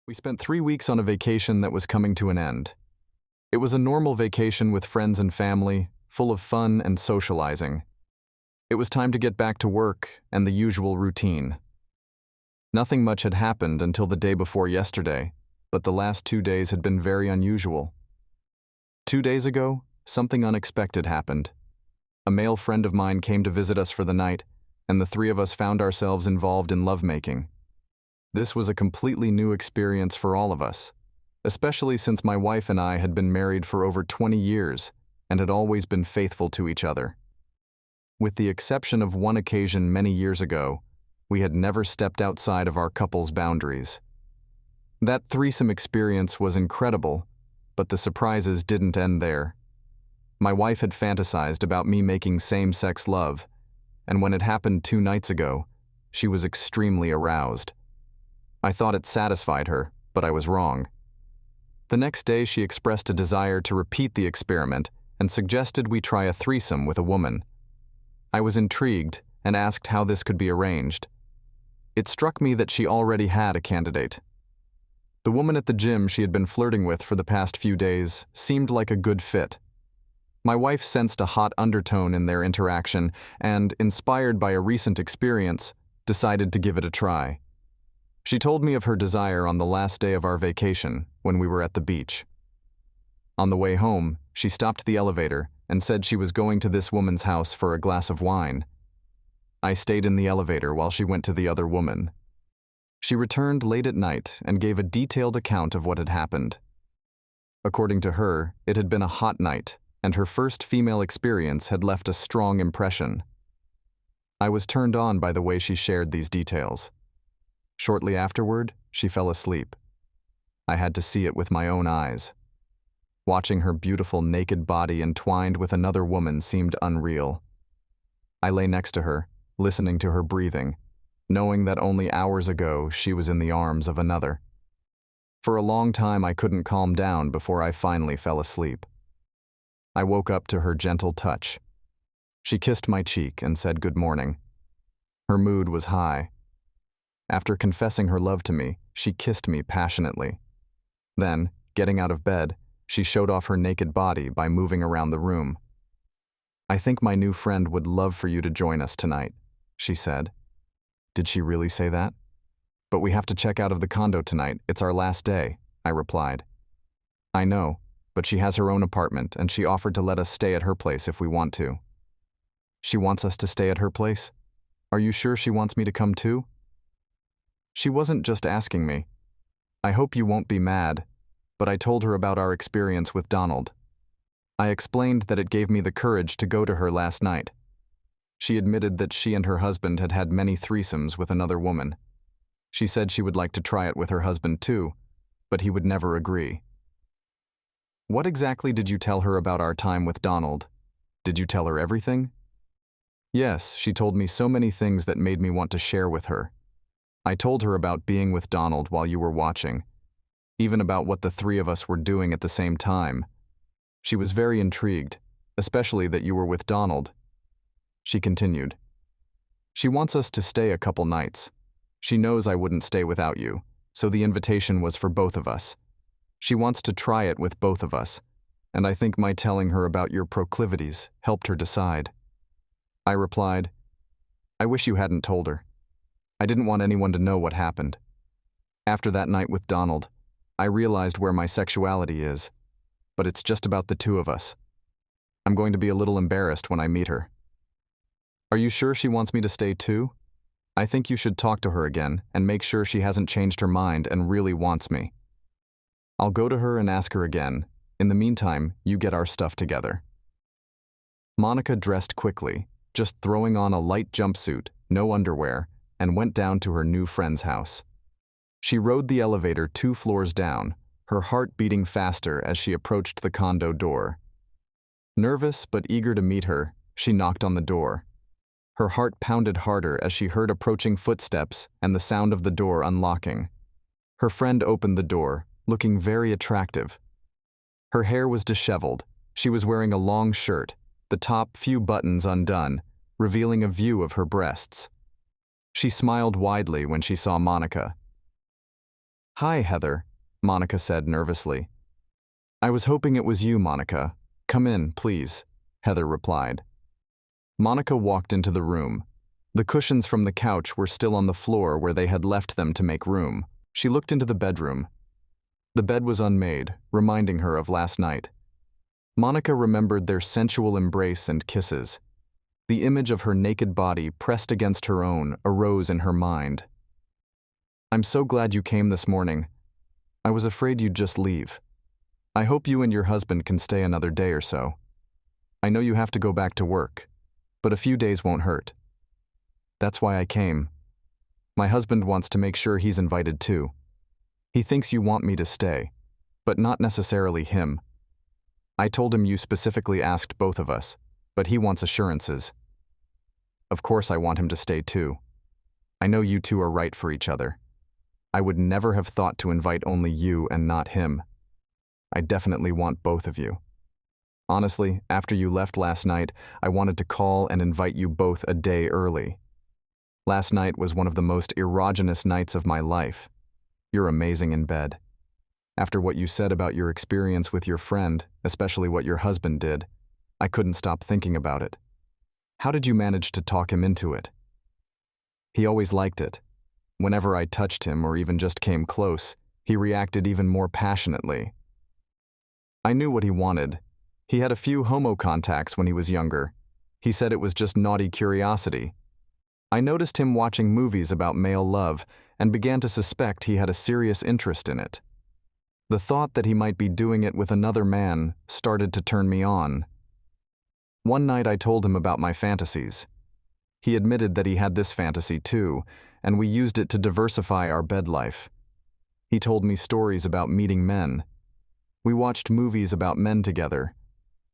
We spent 3 weeks on a vacation that was coming to an end. It was a normal vacation with friends and family, full of fun and socializing. It was time to get back to work and the usual routine. Nothing much had happened until the day before yesterday, but the last 2 days had been very unusual. 2 days ago, something unexpected happened. A male friend of mine came to visit us for the night, and the three of us found ourselves involved in lovemaking. This was a completely new experience for all of us, especially since my wife and I had been married for over 20 years and had always been faithful to each other. With the exception of one occasion many years ago, we had never stepped outside of our couple's boundaries. That threesome experience was incredible, but the surprises didn't end there. My wife had fantasized about me making same-sex love, and when it happened 2 nights ago, she was extremely aroused. I thought it satisfied her, but I was wrong. The next day, she expressed a desire to repeat the experiment and suggested we try a threesome with a woman. I was intrigued and asked how this could be arranged. It struck me that she already had a candidate. The woman at the gym she had been flirting with for the past few days seemed like a good fit. My wife sensed a hot undertone in their interaction and, inspired by a recent experience, decided to give it a try. She told me of her desire on the last day of our vacation when we were at the beach. On the way home, she stopped the elevator and said she was going to this woman's house for a glass of wine. I stayed in the elevator while she went to the other woman. She returned late at night and gave a detailed account of what had happened. According to her, it had been a hot night, and her first female experience had left a strong impression. I was turned on by the way she shared these details. Shortly afterward, she fell asleep. I had to see it with my own eyes. Watching her beautiful naked body entwined with another woman seemed unreal. I lay next to her, listening to her breathing, knowing that only hours ago she was in the arms of another. For a long time I couldn't calm down before I finally fell asleep. I woke up to her gentle touch. She kissed my cheek and said good morning. Her mood was high. After confessing her love to me, she kissed me passionately. Then, getting out of bed, she showed off her naked body by moving around the room. "I think my new friend would love for you to join us tonight," she said. Did she really say that? "But we have to check out of the condo tonight. It's our last day," I replied. "I know, but she has her own apartment and she offered to let us stay at her place if we want to." "She wants us to stay at her place? Are you sure she wants me to come too?" She wasn't just asking me. I hope you won't be mad, but I told her about our experience with Donald. I explained that it gave me the courage to go to her last night. She admitted that she and her husband had had many threesomes with another woman. She said she would like to try it with her husband too, but he would never agree. "What exactly did you tell her about our time with Donald? Did you tell her everything?" "Yes, she told me so many things that made me want to share with her. I told her about being with Donald while you were watching, even about what the three of us were doing at the same time. She was very intrigued, especially that you were with Donald." She continued, "She wants us to stay a couple nights. She knows I wouldn't stay without you, so the invitation was for both of us. She wants to try it with both of us, and I think my telling her about your proclivities helped her decide." I replied, "I wish you hadn't told her. I didn't want anyone to know what happened. After that night with Donald, I realized where my sexuality is, but it's just about the two of us. I'm going to be a little embarrassed when I meet her." "Are you sure she wants me to stay too? I think you should talk to her again and make sure she hasn't changed her mind and really wants me." "I'll go to her and ask her again. In the meantime, you get our stuff together." Monica dressed quickly, just throwing on a light jumpsuit, no underwear, and went down to her new friend's house. She rode the elevator 2 floors down, her heart beating faster as she approached the condo door. Nervous but eager to meet her, she knocked on the door. Her heart pounded harder as she heard approaching footsteps and the sound of the door unlocking. Her friend opened the door, looking very attractive. Her hair was disheveled. She was wearing a long shirt, the top few buttons undone, revealing a view of her breasts. She smiled widely when she saw Monica. Hi, Heather, Monica said nervously. I was hoping it was you, Monica. Come in, please, Heather replied. Monica walked into the room. The cushions from the couch were still on the floor where they had left them to make room. She looked into the bedroom. The bed was unmade, reminding her of last night. Monica remembered their sensual embrace and kisses. The image of her naked body pressed against her own arose in her mind. I'm so glad you came this morning. I was afraid you'd just leave. I hope you and your husband can stay another day or so. I know you have to go back to work, but a few days won't hurt. That's why I came. My husband wants to make sure he's invited too. He thinks you want me to stay, but not necessarily him. I told him you specifically asked both of us, but he wants assurances. Of course I want him to stay too. I know you two are right for each other. I would never have thought to invite only you and not him. I definitely want both of you. Honestly, after you left last night, I wanted to call and invite you both a day early. Last night was one of the most erogenous nights of my life. You're amazing in bed. After what you said about your experience with your friend, especially what your husband did, I couldn't stop thinking about it. How did you manage to talk him into it? He always liked it. Whenever I touched him or even just came close, he reacted even more passionately. I knew what he wanted. He had a few homo contacts when he was younger. He said it was just naughty curiosity. I noticed him watching movies about male love and began to suspect he had a serious interest in it. The thought that he might be doing it with another man started to turn me on. One night I told him about my fantasies. He admitted that he had this fantasy too, and we used it to diversify our bed life. He told me stories about meeting men. We watched movies about men together.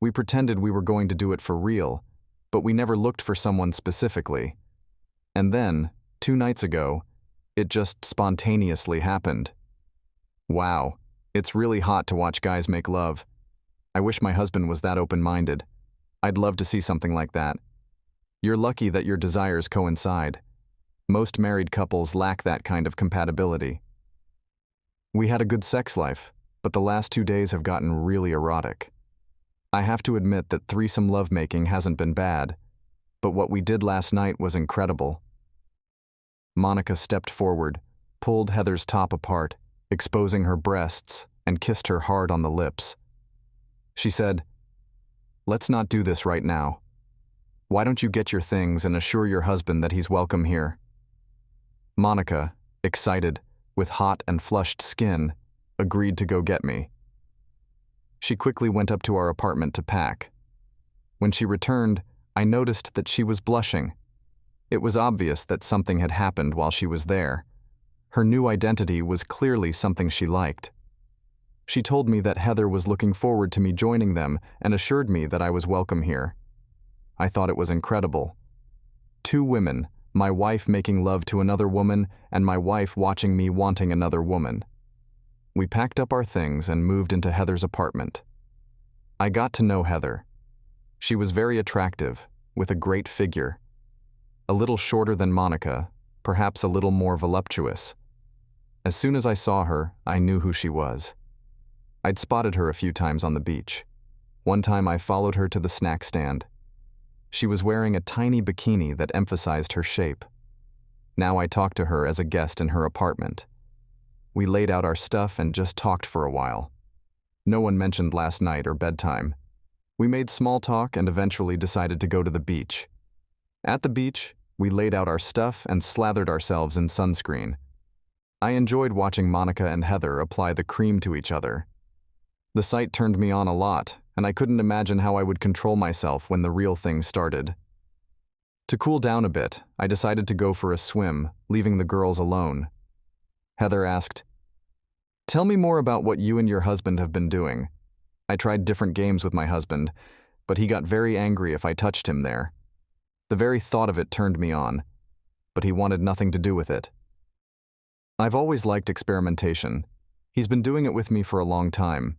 We pretended we were going to do it for real, but we never looked for someone specifically. And then, 2 nights ago, it just spontaneously happened. Wow, it's really hot to watch guys make love. I wish my husband was that open-minded. I'd love to see something like that. You're lucky that your desires coincide. Most married couples lack that kind of compatibility. We had a good sex life, but the last 2 days have gotten really erotic. I have to admit that threesome lovemaking hasn't been bad, but what we did last night was incredible. Monica stepped forward, pulled Heather's top apart, exposing her breasts, and kissed her hard on the lips. She said, "Let's not do this right now. Why don't you get your things and assure your husband that he's welcome here?" Monica, excited, with hot and flushed skin, agreed to go get me. She quickly went up to our apartment to pack. When she returned, I noticed that she was blushing. It was obvious that something had happened while she was there. Her new identity was clearly something she liked. She told me that Heather was looking forward to me joining them and assured me that I was welcome here. I thought it was incredible. 2 women, my wife making love to another woman and my wife watching me wanting another woman. We packed up our things and moved into Heather's apartment. I got to know Heather. She was very attractive, with a great figure. A little shorter than Monica, perhaps a little more voluptuous. As soon as I saw her, I knew who she was. I'd spotted her a few times on the beach. One time I followed her to the snack stand. She was wearing a tiny bikini that emphasized her shape. Now I talked to her as a guest in her apartment. We laid out our stuff and just talked for a while. No one mentioned last night or bedtime. We made small talk and eventually decided to go to the beach. At the beach, we laid out our stuff and slathered ourselves in sunscreen. I enjoyed watching Monica and Heather apply the cream to each other. The sight turned me on a lot, and I couldn't imagine how I would control myself when the real thing started. To cool down a bit, I decided to go for a swim, leaving the girls alone. Heather asked, "Tell me more about what you and your husband have been doing. I tried different games with my husband, but he got very angry if I touched him there. The very thought of it turned me on, but he wanted nothing to do with it. I've always liked experimentation. He's been doing it with me for a long time.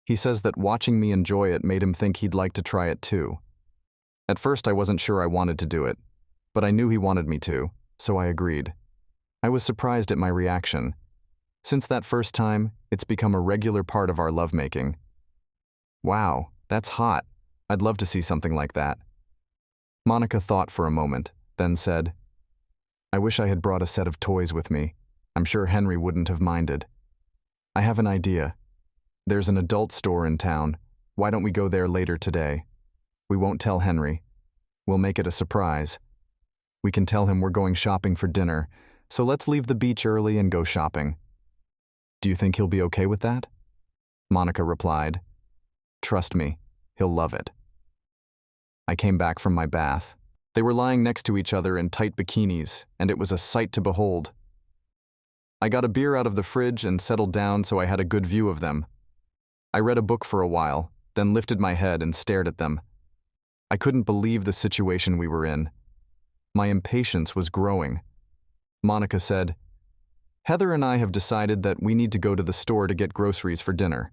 He says that watching me enjoy it made him think he'd like to try it too. At first I wasn't sure I wanted to do it, but I knew he wanted me to, so I agreed. I was surprised at my reaction. Since that first time, it's become a regular part of our lovemaking. Wow, that's hot. I'd love to see something like that. Monica thought for a moment, then said, I wish I had brought a set of toys with me. I'm sure Henry wouldn't have minded. I have an idea. There's an adult store in town. Why don't we go there later today? We won't tell Henry. We'll make it a surprise. We can tell him we're going shopping for dinner, so let's leave the beach early and go shopping. Do you think he'll be okay with that? Monica replied, Trust me, he'll love it. I came back from my bath. They were lying next to each other in tight bikinis, and it was a sight to behold. I got a beer out of the fridge and settled down so I had a good view of them. I read a book for a while, then lifted my head and stared at them. I couldn't believe the situation we were in. My impatience was growing. Monica said, Heather and I have decided that we need to go to the store to get groceries for dinner.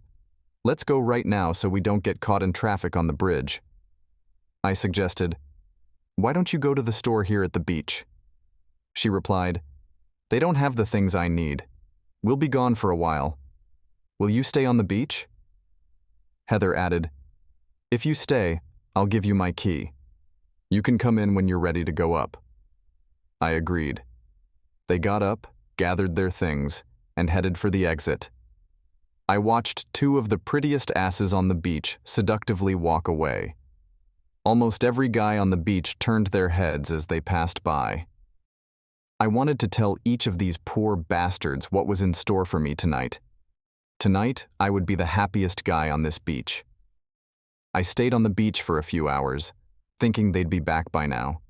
Let's go right now so we don't get caught in traffic on the bridge. I suggested, Why don't you go to the store here at the beach? She replied, They don't have the things I need. We'll be gone for a while. Will you stay on the beach? Heather added, If you stay, I'll give you my key. You can come in when you're ready to go up. I agreed. They got up, gathered their things, and headed for the exit. I watched two of the prettiest asses on the beach seductively walk away. Almost every guy on the beach turned their heads as they passed by. I wanted to tell each of these poor bastards what was in store for me tonight. Tonight, I would be the happiest guy on this beach. I stayed on the beach for a few hours, thinking they'd be back by now.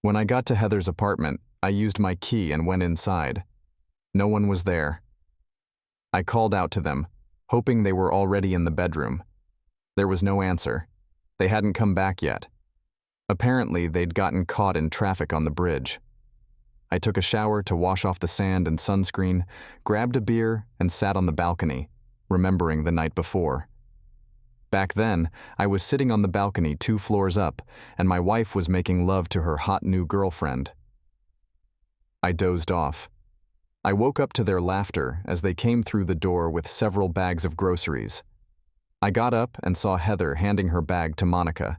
When I got to Heather's apartment, I used my key and went inside. No one was there. I called out to them, hoping they were already in the bedroom. There was no answer. They hadn't come back yet. Apparently, they'd gotten caught in traffic on the bridge. I took a shower to wash off the sand and sunscreen, grabbed a beer, and sat on the balcony, remembering the night before. Back then, I was sitting on the balcony 2 floors up, and my wife was making love to her hot new girlfriend. I dozed off. I woke up to their laughter as they came through the door with several bags of groceries. I got up and saw Heather handing her bag to Monica.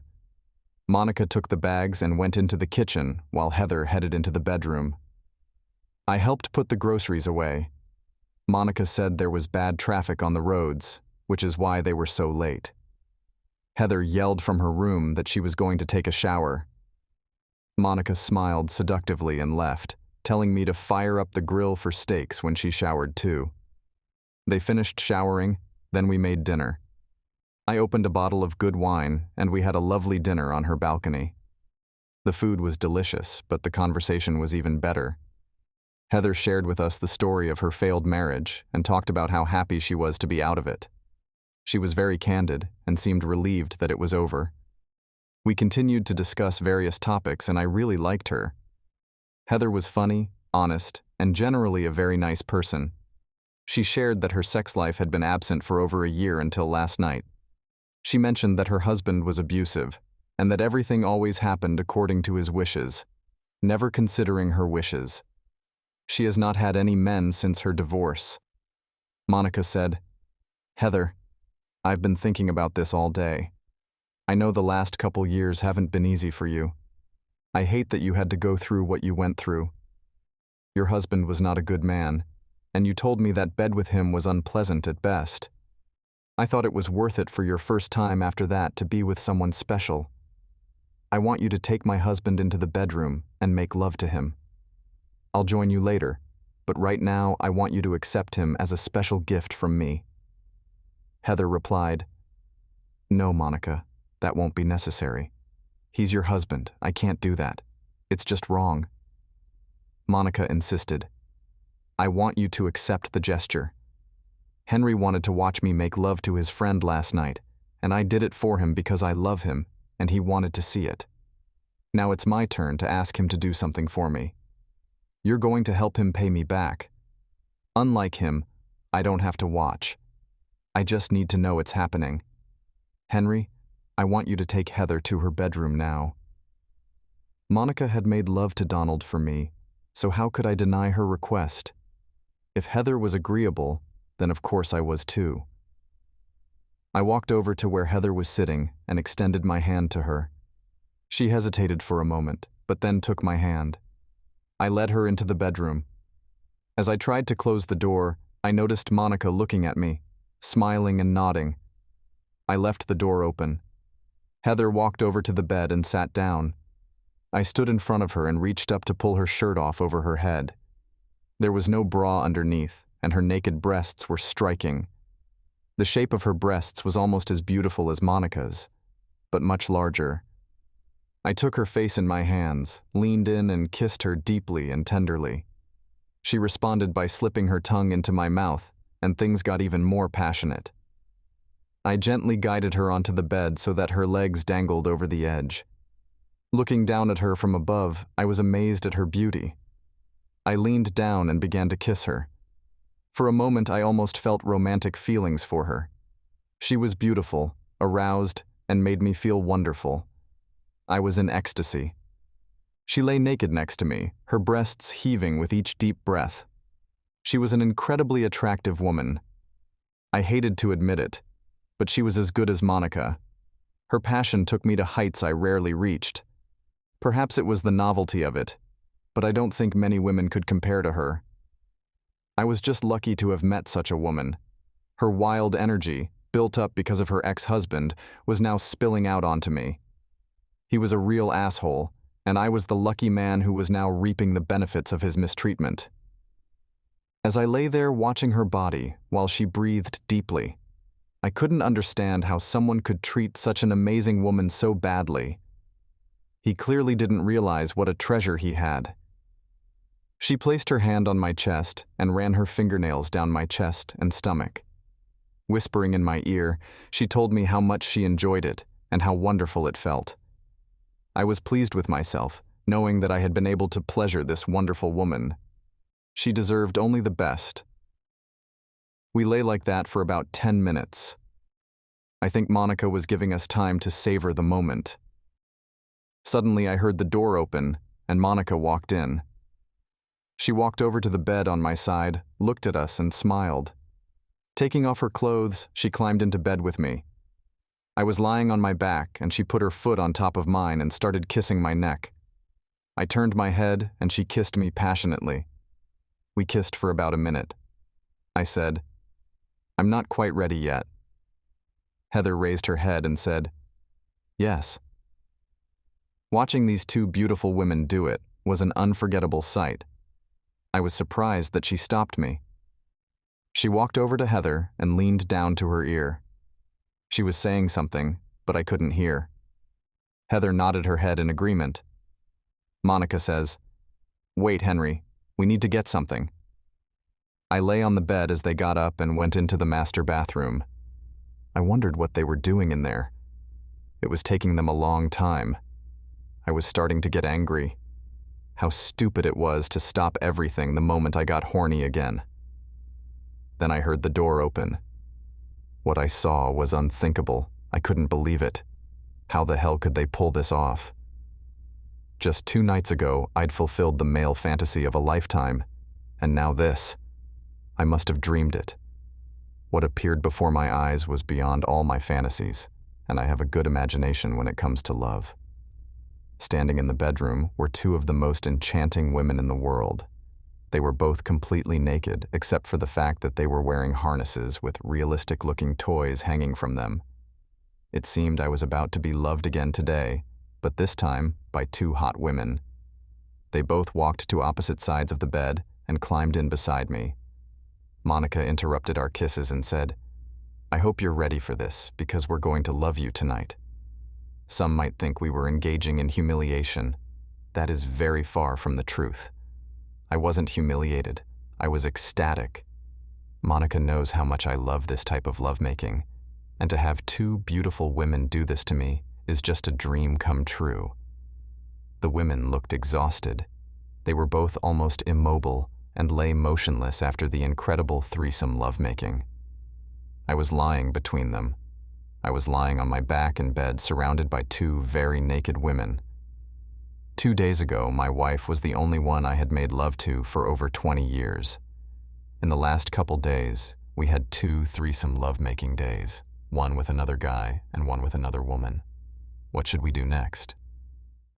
Monica took the bags and went into the kitchen while Heather headed into the bedroom. I helped put the groceries away. Monica said there was bad traffic on the roads, which is why they were so late. Heather yelled from her room that she was going to take a shower. Monica smiled seductively and left, telling me to fire up the grill for steaks when she showered too. They finished showering, then we made dinner. I opened a bottle of good wine, and we had a lovely dinner on her balcony. The food was delicious, but the conversation was even better. Heather shared with us the story of her failed marriage and talked about how happy she was to be out of it. She was very candid and seemed relieved that it was over. We continued to discuss various topics, and I really liked her. Heather was funny, honest, and generally a very nice person. She shared that her sex life had been absent for over a year until last night. She mentioned that her husband was abusive, and that everything always happened according to his wishes, never considering her wishes. She has not had any men since her divorce. Monica said, Heather, I've been thinking about this all day. I know the last couple years haven't been easy for you. I hate that you had to go through what you went through. Your husband was not a good man, and you told me that bed with him was unpleasant at best. I thought it was worth it for your first time after that to be with someone special. I want you to take my husband into the bedroom and make love to him. I'll join you later, but right now I want you to accept him as a special gift from me. Heather replied, No, Monica, that won't be necessary. He's your husband. I can't do that. It's just wrong. Monica insisted, I want you to accept the gesture. Henry wanted to watch me make love to his friend last night, and I did it for him because I love him, and he wanted to see it. Now it's my turn to ask him to do something for me. You're going to help him pay me back. Unlike him, I don't have to watch. I just need to know it's happening. Henry, I want you to take Heather to her bedroom now. Monica had made love to Donald for me, so how could I deny her request? If Heather was agreeable, then of course I was too. I walked over to where Heather was sitting and extended my hand to her. She hesitated for a moment, but then took my hand. I led her into the bedroom. As I tried to close the door, I noticed Monica looking at me, smiling and nodding. I left the door open. Heather walked over to the bed and sat down. I stood in front of her and reached up to pull her shirt off over her head. There was no bra underneath, and her naked breasts were striking. The shape of her breasts was almost as beautiful as Monica's, but much larger. I took her face in my hands, leaned in and kissed her deeply and tenderly. She responded by slipping her tongue into my mouth, and things got even more passionate. I gently guided her onto the bed so that her legs dangled over the edge. Looking down at her from above, I was amazed at her beauty. I leaned down and began to kiss her. For a moment, I almost felt romantic feelings for her. She was beautiful, aroused, and made me feel wonderful. I was in ecstasy. She lay naked next to me, her breasts heaving with each deep breath. She was an incredibly attractive woman. I hated to admit it, but she was as good as Monica. Her passion took me to heights I rarely reached. Perhaps it was the novelty of it, but I don't think many women could compare to her. I was just lucky to have met such a woman. Her wild energy, built up because of her ex-husband, was now spilling out onto me. He was a real asshole, and I was the lucky man who was now reaping the benefits of his mistreatment. As I lay there watching her body while she breathed deeply, I couldn't understand how someone could treat such an amazing woman so badly. He clearly didn't realize what a treasure he had. She placed her hand on my chest and ran her fingernails down my chest and stomach. Whispering in my ear, she told me how much she enjoyed it and how wonderful it felt. I was pleased with myself, knowing that I had been able to pleasure this wonderful woman. She deserved only the best. We lay like that for about 10 minutes. I think Monica was giving us time to savor the moment. Suddenly, I heard the door open, and Monica walked in. She walked over to the bed on my side, looked at us, and smiled. Taking off her clothes, she climbed into bed with me. I was lying on my back, and she put her foot on top of mine and started kissing my neck. I turned my head, and she kissed me passionately. We kissed for about a minute. I said, "I'm not quite ready yet." Heather raised her head and said, "Yes." Watching these two beautiful women do it was an unforgettable sight. I was surprised that she stopped me. She walked over to Heather and leaned down to her ear. She was saying something, but I couldn't hear. Heather nodded her head in agreement. Monica says, "Wait, Henry, we need to get something." I lay on the bed as they got up and went into the master bathroom. I wondered what they were doing in there. It was taking them a long time. I was starting to get angry. How stupid it was to stop everything the moment I got horny again. Then I heard the door open. What I saw was unthinkable. I couldn't believe it. How the hell could they pull this off? Just 2 nights ago, I'd fulfilled the male fantasy of a lifetime, and now this. I must have dreamed it. What appeared before my eyes was beyond all my fantasies, and I have a good imagination when it comes to love. Standing in the bedroom were 2 of the most enchanting women in the world. They were both completely naked, except for the fact that they were wearing harnesses with realistic-looking toys hanging from them. It seemed I was about to be loved again today, but this time by 2 hot women. They both walked to opposite sides of the bed and climbed in beside me. Monica interrupted our kisses and said, "I hope you're ready for this, because we're going to love you tonight." Some might think we were engaging in humiliation. That is very far from the truth. I wasn't humiliated. I was ecstatic. Monica knows how much I love this type of lovemaking, and to have 2 beautiful women do this to me is just a dream come true. The women looked exhausted. They were both almost immobile and lay motionless after the incredible threesome lovemaking. I was lying between them. I was lying on my back in bed surrounded by 2 very naked women. 2 days ago, my wife was the only one I had made love to for over 20 years. In the last couple days, we had 2 threesome lovemaking days, one with another guy and one with another woman. What should we do next?